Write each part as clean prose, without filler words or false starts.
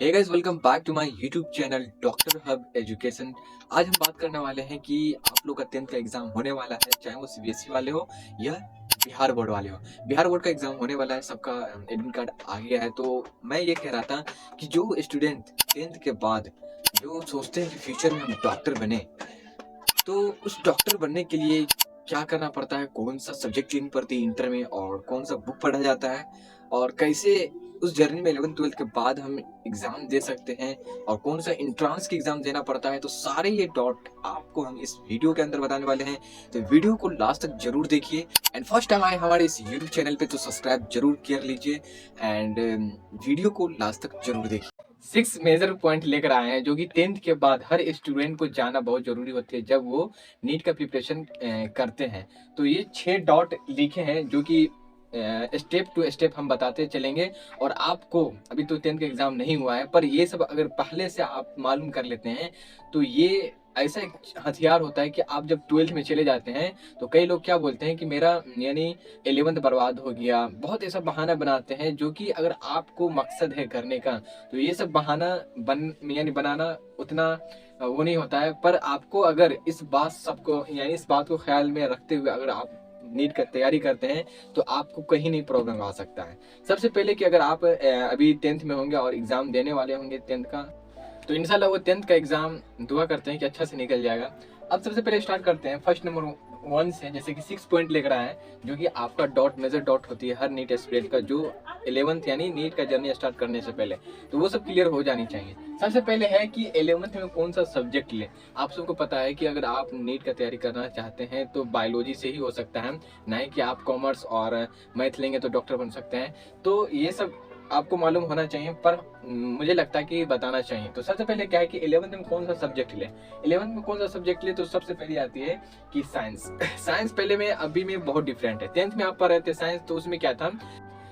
Hey guys, welcome back to my YouTube channel Doctor Hub Education. आज हम बात करने वाले हैं कि आप लोग का 10th का एग्जाम होने वाला है, चाहे वो सीबीएसई वाले हो या बिहार बोर्ड वाले हो। बिहार बोर्ड का एग्जाम होने वाला है, सबका एडमिट कार्ड आ गया है। तो मैं ये कह रहा था कि जो स्टूडेंट 10th के बाद जो सोचते हैं कि फ्यूचर में हम डॉक्टर बने, तो उस डॉक्टर बनने के लिए क्या करना पड़ता है, कौन सा सब्जेक्ट लेनी पड़ती है इंटर में, और कौन सा बुक पढ़ा जाता है, और कैसे उस जर्नी में 11th-12th के बाद हम एग्जाम दे सकते हैं, और कौन सा इंट्रांस की एग्जाम देना पड़ता है। तो सारे ये डॉट आपको हम इस वीडियो के अंदर बताने वाले हैं। तो वीडियो को लास्ट तक जरूर देखिए, एंड फर्स्ट टाइम आए हमारे इस यूट्यूब चैनल पे तो सब्सक्राइब जरूर कर लीजिए, एंड वीडियो को लास्ट तक जरूर देखिए। 6 मेजर पॉइंट लेकर आए हैं जो कि 10th के बाद हर स्टूडेंट को जाना बहुत जरूरी होती है जब वो नीट का प्रिपरेशन करते हैं। तो ये 6 डॉट लिखे हैं जो कि स्टेप टू स्टेप हम बताते चलेंगे। और आपको अभी तो 10th का एग्जाम नहीं हुआ है, पर ये सब अगर पहले से आप मालूम कर लेते हैं तो ये ऐसा एक हथियार होता है कि आप जब 12th में चले जाते हैं तो कई लोग क्या बोलते हैं कि मेरा यानी 11th बर्बाद हो गया, बहुत ऐसा बहाना बनाते हैं। जो कि अगर आपको मकसद है करने का तो ये सब बहाना बनाना उतना वो नहीं होता है। पर आपको अगर इस बात को ख्याल में रखते हुए अगर आप नीट का तैयारी करते हैं तो आपको कहीं नहीं प्रॉब्लम आ सकता है। सबसे पहले कि अगर आप अभी 10th में होंगे और एग्जाम देने वाले होंगे 10th का, तो इंशाल्लाह वो 10th का एग्जाम दुआ करते हैं कि अच्छा से निकल जाएगा। अब सबसे पहले स्टार्ट करते हैं फर्स्ट नंबर 1 से, जैसे कि 6 पॉइंट लेकर आए हैं जो कि आपका डॉट मेजर डॉट होती है हर नीट एस्पिरेंट का, जो 11th यानी नीट का जर्नी स्टार्ट करने से पहले, तो वो सब क्लियर हो जानी चाहिए। सबसे पहले है कि 11th में कौन सा सब्जेक्ट ले। आप सबको पता है कि अगर आप नीट का तैयारी करना चाहते हैं तो बायोलॉजी से ही हो सकता है, ना ही कि आप कॉमर्स और मैथ लेंगे तो डॉक्टर बन सकते हैं। तो ये सब आपको मालूम होना चाहिए, पर मुझे लगता है कि बताना चाहिए। तो सबसे पहले क्या है कि 11th में कौन सा सब्जेक्ट ले। 11th में कौन सा सब्जेक्ट ले तो सबसे पहले आती है कि साइंस। साइंस पहले में अभी में बहुत डिफरेंट है। 10th में आप पढ़ रहे थे साइंस, तो उसमें क्या था,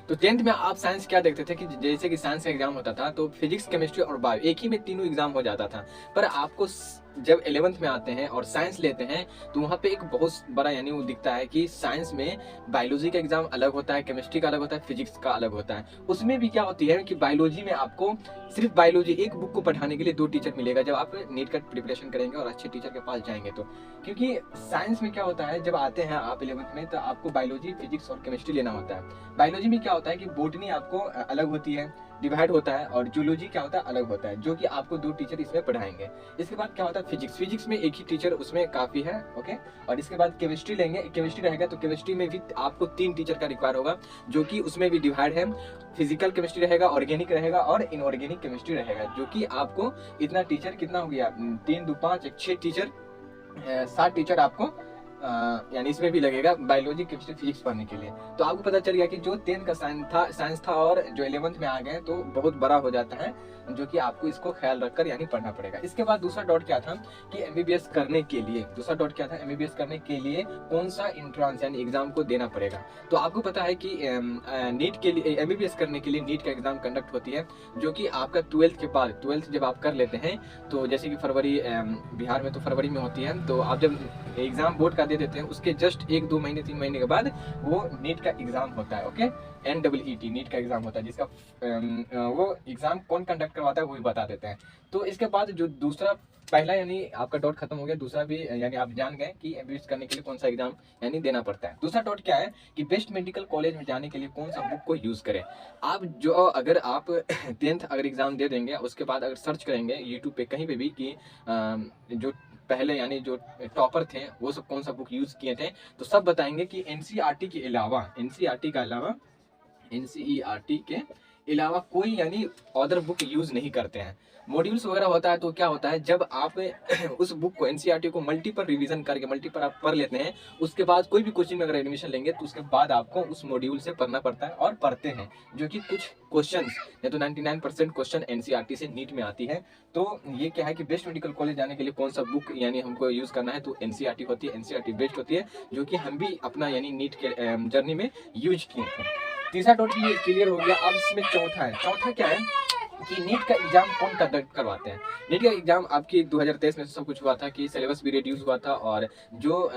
तो 10th में आप साइंस क्या देखते थे कि जैसे कि साइंस का एग्जाम होता था तो फिजिक्स केमिस्ट्री और बायो एक ही में तीनों एग्जाम हो जाता था। पर आपको जब 11th में आते हैं और साइंस लेते हैं तो वहाँ पे एक बहुत बड़ा यानी वो दिखता है कि साइंस में बायोलॉजी का एग्जाम अलग होता है, केमिस्ट्री का अलग होता है, फिजिक्स का अलग होता है। उसमें भी क्या होती है कि बायोलॉजी में आपको सिर्फ बायोलॉजी एक बुक को पढ़ाने के लिए 2 टीचर मिलेगा जब आप नीट का प्रिपरेशन करेंगे और अच्छे टीचर के पास जाएंगे तो। क्योंकि साइंस में क्या होता है, जब आते हैं आप 11th में तो आपको बायोलॉजी, फिजिक्स और केमिस्ट्री लेना होता है। बायोलॉजी में क्या होता है कि बोटनी आपको अलग होती है, डिवाइड होता है, और जूलॉजी क्या होता है अलग होता है, जो कि आपको 2 टीचर इसमें पढ़ाएंगे। इसके बाद क्या होता है फिजिक्स, फिजिक्स में एक ही टीचर उसमें काफी है, ओके। और इसके बाद केमिस्ट्री लेंगे, केमिस्ट्री रहेगा तो केमिस्ट्री में भी आपको 3 टीचर का रिक्वायर होगा, जो कि उसमें भी डिवाइड है। फिजिकल केमिस्ट्री रहेगा, ऑर्गेनिक रहेगा और इनऑर्गेनिक केमिस्ट्री रहेगा, जो कि आपको इतना टीचर कितना हो गया, 3 2 5 6 टीचर, 7 टीचर आपको यानी इसमें भी लगेगा बायोलॉजी, केमिस्ट्री, फिजिक्स पढ़ने के लिए। तो आपको पता चल गया कि जो 10th का साइंस था और जो 11th में आ गए तो बहुत बड़ा हो जाता है, जो कि आपको इसको ख्याल रखकर यानी पढ़ना पड़ेगा। इसके बाद दूसरा डॉट क्या था कि एमबीबीएस करने के लिए, दूसरा डॉट क्या था, एमबीबीएस करने के लिए कौन सा इंट्रांस यानी एग्जाम को देना पड़ेगा। तो आपको पता है कि नीट के लिए, एमबीबीएस करने के लिए नीट का एग्जाम कंडक्ट होती है, जो कि आपका 12th के बाद, 12th जब आप कर लेते हैं तो जैसे कि फरवरी, बिहार में तो फरवरी में होती है, तो आप जब एग्जाम बोर्ड का दे देते हैं उसके जस्ट 1 2 महीने 3 महीने के बाद वो नीट का एग्जाम होता है, ओके। NEET नीट का एग्जाम होता है, जिसका वो एग्जाम कौन कंडक्ट करवाता है वो भी बता देते हैं। तो इसके बाद जो दूसरा, पहला यानी आपका डॉट खत्म हो गया, दूसरा भी यानी आप जान गए कि एमबीबीएस करने के लिए कौन सा एग्जाम यानी देना पड़ता है। दूसरा डॉट क्या है कि बेस्ट मेडिकल कॉलेज में जाने के लिए कौन सा बुक को यूज करें। आप जो अगर आप 10th अगर एग्जाम दे देंगे, उसके बाद अगर सर्च करेंगे यूट्यूब पे कहीं पे भी कि जो पहले यानी जो टॉपर थे वो सब कौन सा बुक यूज किए थे, तो सब बताएंगे कि एनसीईआरटी के अलावा, एनसीईआरटी के अलावा कोई यानी अदर बुक यूज नहीं करते हैं। मॉड्यूल्स वगैरह होता है तो क्या होता है, जब आप उस बुक को, एनसीईआरटी को मल्टीपल रिवीजन करके मल्टीपल आप पढ़ लेते हैं, उसके बाद कोई भी कोचिंग में अगर एडमिशन लेंगे तो उसके बाद आपको उस मॉड्यूल से पढ़ना पड़ता है और पढ़ते हैं, जो कि कुछ क्वेश्चंस या तो 99% क्वेश्चन एनसीईआरटी से नीट में आती है। तो ये क्या है कि बेस्ट मेडिकल कॉलेज जाने के लिए कौन सा बुक यानी हमको यूज करना है, तो एनसीईआरटी होती है, एनसीईआरटी बेस्ट होती है, जो कि हम भी अपना यानी नीट के जर्नी में यूज किए थे। तीसरा डॉट भी क्लियर हो गया। अब इसमें चौथा है, चौथा क्या है कि नीट का एग्जाम कौन कंडक्ट करवाते हैं। नीट का एग्जाम आपकी 2023 में सब कुछ हुआ था कि सिलेबस भी रिड्यूस हुआ था, और जो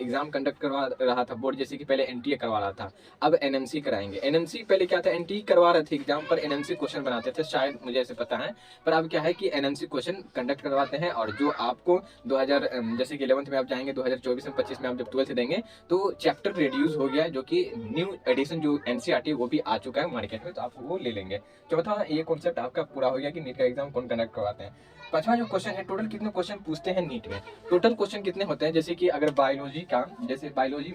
एग्जाम कंडक्ट करवा रहा था बोर्ड, जैसे कि पहले एनटीए करवा रहा था, अब एनएमसी कराएंगे। एनएमसी पहले क्या था, एनटीए करवा रहे थे एग्जाम पर एनएमसी क्वेश्चन बनाते थे, शायद मुझे ऐसे पता है। पर अब क्या है कि एनएमसी क्वेश्चन कंडक्ट करवाते हैं, और जो आपको 2000 जैसे कि 11th में आप जाएंगे, 2024 में 25 में आप जब 12th देंगे तो चैप्टर रिड्यूस हो गया है, जो कि न्यू एडिशन जो एनसीईआरटी वो भी आ चुका है मार्केट में, तो आप वो ले लेंगे। चौथा ये कॉन्सेप्ट आपका पूरा हो गया कि नीट का एग्जाम कौन कंडक्ट करवाते हैं। पांचवा जो क्वेश्चन है, टोटल कितने क्वेश्चन पूछते हैं नीट में। टोटल क्वेश्चन कितने होते हैं, जैसे कि अगर बायोलॉजी का, जैसे बायोलॉजी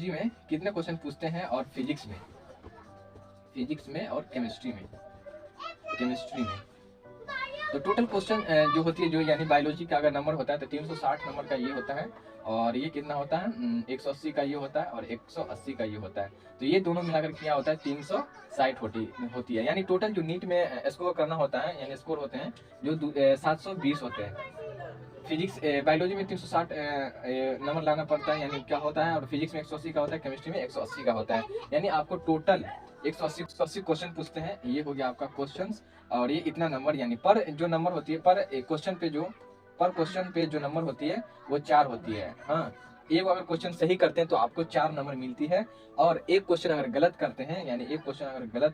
में कितने क्वेश्चन पूछते हैं, और फिजिक्स में और केमिस्ट्री में तो टोटल क्वेश्चन जो होती है, जो यानी बायोलॉजी का अगर नंबर होता है तो 360 नंबर का ये होता है, और ये कितना होता है 180 का ये होता है, और 180 का ये होता है। तो ये दोनों मिलाकर क्या होता है 360 होती है। यानी टोटल जो नीट में स्कोर करना होता है, यानी स्कोर होते हैं जो 720 होते हैं। फिजिक्स बायोलॉजी में 360 नंबर लाना पड़ता है, यानी क्या होता है, और फिजिक्स में 180 का होता है, केमिस्ट्री में 180 का होता है। यानी आपको टोटल 180 क्वेश्चन पूछते हैं। ये हो गया आपका क्वेश्चंस, और ये इतना नंबर, यानी पर जो नंबर होती है पर क्वेश्चन पे जो नंबर होती है वो 4 होती है। हाँ, एक अगर क्वेश्चन सही करते हैं तो आपको 4 नंबर मिलती है, और एक क्वेश्चन अगर गलत करते हैं, यानी एक क्वेश्चन अगर गलत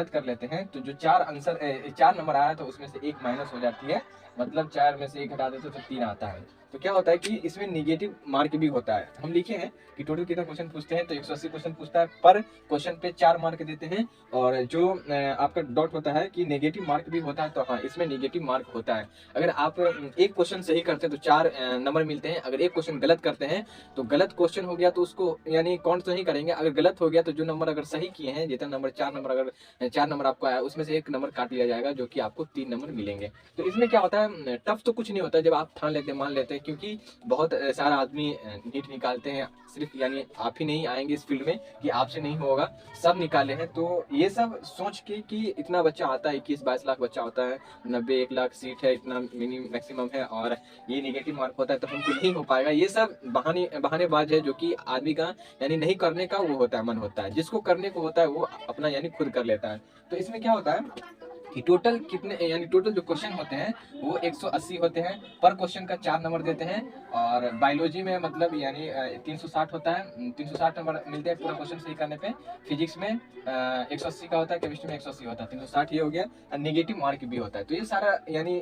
कर लेते हैं तो जो 4 नंबर आया तो उसमें से 1 माइनस हो जाती है, मतलब 4 में से 1 हटा देते तो 3 आता है। तो क्या होता है कि इसमें निगेटिव मार्क भी होता है। हम लिखे हैं कि टोटल कितना क्वेश्चन पूछते हैं, तो 180 क्वेश्चन पूछता है, पर क्वेश्चन पे 4 मार्क देते हैं, और जो आपका डॉट होता है कि नेगेटिव मार्क भी होता है, तो हाँ इसमें नेगेटिव मार्क होता है। अगर आप एक क्वेश्चन सही करते हैं तो 4 नंबर मिलते हैं, अगर एक क्वेश्चन गलत करते हैं तो गलत क्वेश्चन हो गया तो उसको यानी काउंट नहीं करेंगे। अगर गलत हो गया तो जो नंबर अगर सही किए हैं, जितना नंबर 4 नंबर अगर 4 नंबर आपको आया उसमें से 1 नंबर काट लिया जाएगा, जो कि आपको 3 नंबर मिलेंगे। तो इसमें क्या होता है, टफ तो कुछ नहीं होता जब आप ठान लेते हैं, मान लेते हैं, क्योंकि बहुत सारा आदमी नीट निकालते हैं, सिर्फ यानी आप ही नहीं आएंगे इस फील्ड में कि आपसे नहीं होगा, सब निकाले हैं। तो ये सब सोच के कि इतना बच्चा आता है, 21-22 लाख बच्चा होता है, 90-1 लाख सीट है, इतना मैक्सिमम है, और ये नेगेटिव मार्क होता है तो हमको नहीं हो पाएगा, ये सब बहानेबाज है, जो कि आदमी का यानी नहीं करने का वो होता है, मन होता है। जिसको करने को होता है वो अपना यानी खुद कर लेता है। तो इसमें क्या होता है कि टोटल कितने, यानी टोटल जो क्वेश्चन होते हैं वो 180 होते हैं, पर क्वेश्चन का 4 नंबर देते हैं, और बायोलॉजी में मतलब यानी 360 होता है, 360 नंबर मिलते हैं पूरा क्वेश्चन सही करने पे। फिजिक्स में 180 का होता है, केमिस्ट्री में 180 होता है, 360 ये हो गया, और नेगेटिव मार्क भी होता है। तो ये सारा यानी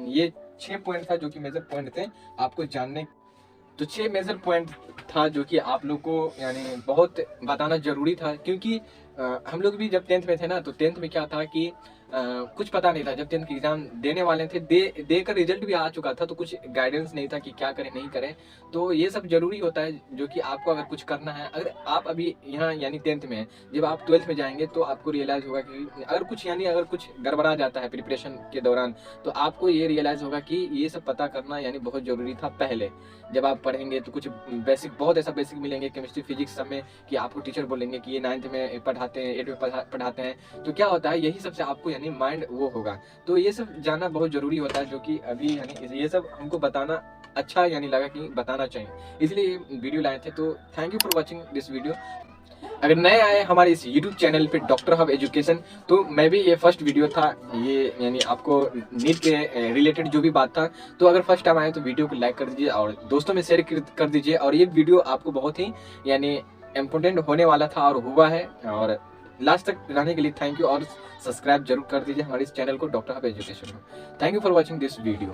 ये 6 पॉइंट था जो कि मेजर पॉइंट थे आपको जानने। तो 6 मेजर पॉइंट था जो कि आप लोग को यानी बहुत बताना जरूरी था, क्योंकि हम लोग भी जब 10th में थे ना, तो 10th में क्या था कि कुछ पता नहीं था। जब 10th की एग्जाम देने वाले थे, देकर रिजल्ट भी आ चुका था, तो कुछ गाइडेंस नहीं था कि क्या करें नहीं करें। तो ये सब जरूरी होता है, जो कि आपको अगर कुछ करना है, अगर आप अभी यहाँ यानी 10th में हैं, जब आप 12th में जाएंगे तो आपको रियलाइज होगा कि अगर कुछ गड़बड़ा जाता है प्रिपरेशन के दौरान, तो आपको ये रियलाइज होगा कि ये सब पता करना यानी बहुत जरूरी था पहले। जब आप पढ़ेंगे तो कुछ बेसिक, बहुत ऐसा बेसिक मिलेंगे केमिस्ट्री फिजिक्स सब में, कि आपको टीचर बोलेंगे कि ये 9th में पढ़ाते हैं, 8th में पढ़ाते हैं। तो क्या होता है, यही सबसे आपको यानी माइंड वो होगा। तो ये सब जानना बहुत जरूरी होता है, जो कि अभी यानी ये सब हमको बताना अच्छा यानी लगा कि बताना चाहिए, इसलिए वीडियो लाए थे। तो thank you for watching this video. अगर नए आए हमारे इस YouTube चैनल पे डॉक्टर हब एजुकेशन, तो मैं भी ये फर्स्ट वीडियो था ये, यानी आपको नीट के रिलेटेड जो भी बात था। तो अगर फर्स्ट टाइम आए तो वीडियो को लाइक कर दीजिए और दोस्तों में शेयर कर दीजिए, और ये वीडियो आपको बहुत ही यानी इम्पोर्टेंट होने वाला था और हुआ है। और लास्ट तक रहने के लिए थैंक यू, और सब्सक्राइब जरूर कर दीजिए हमारे इस चैनल को डॉक्टर हब एजुकेशन को। Thank you for watching this video.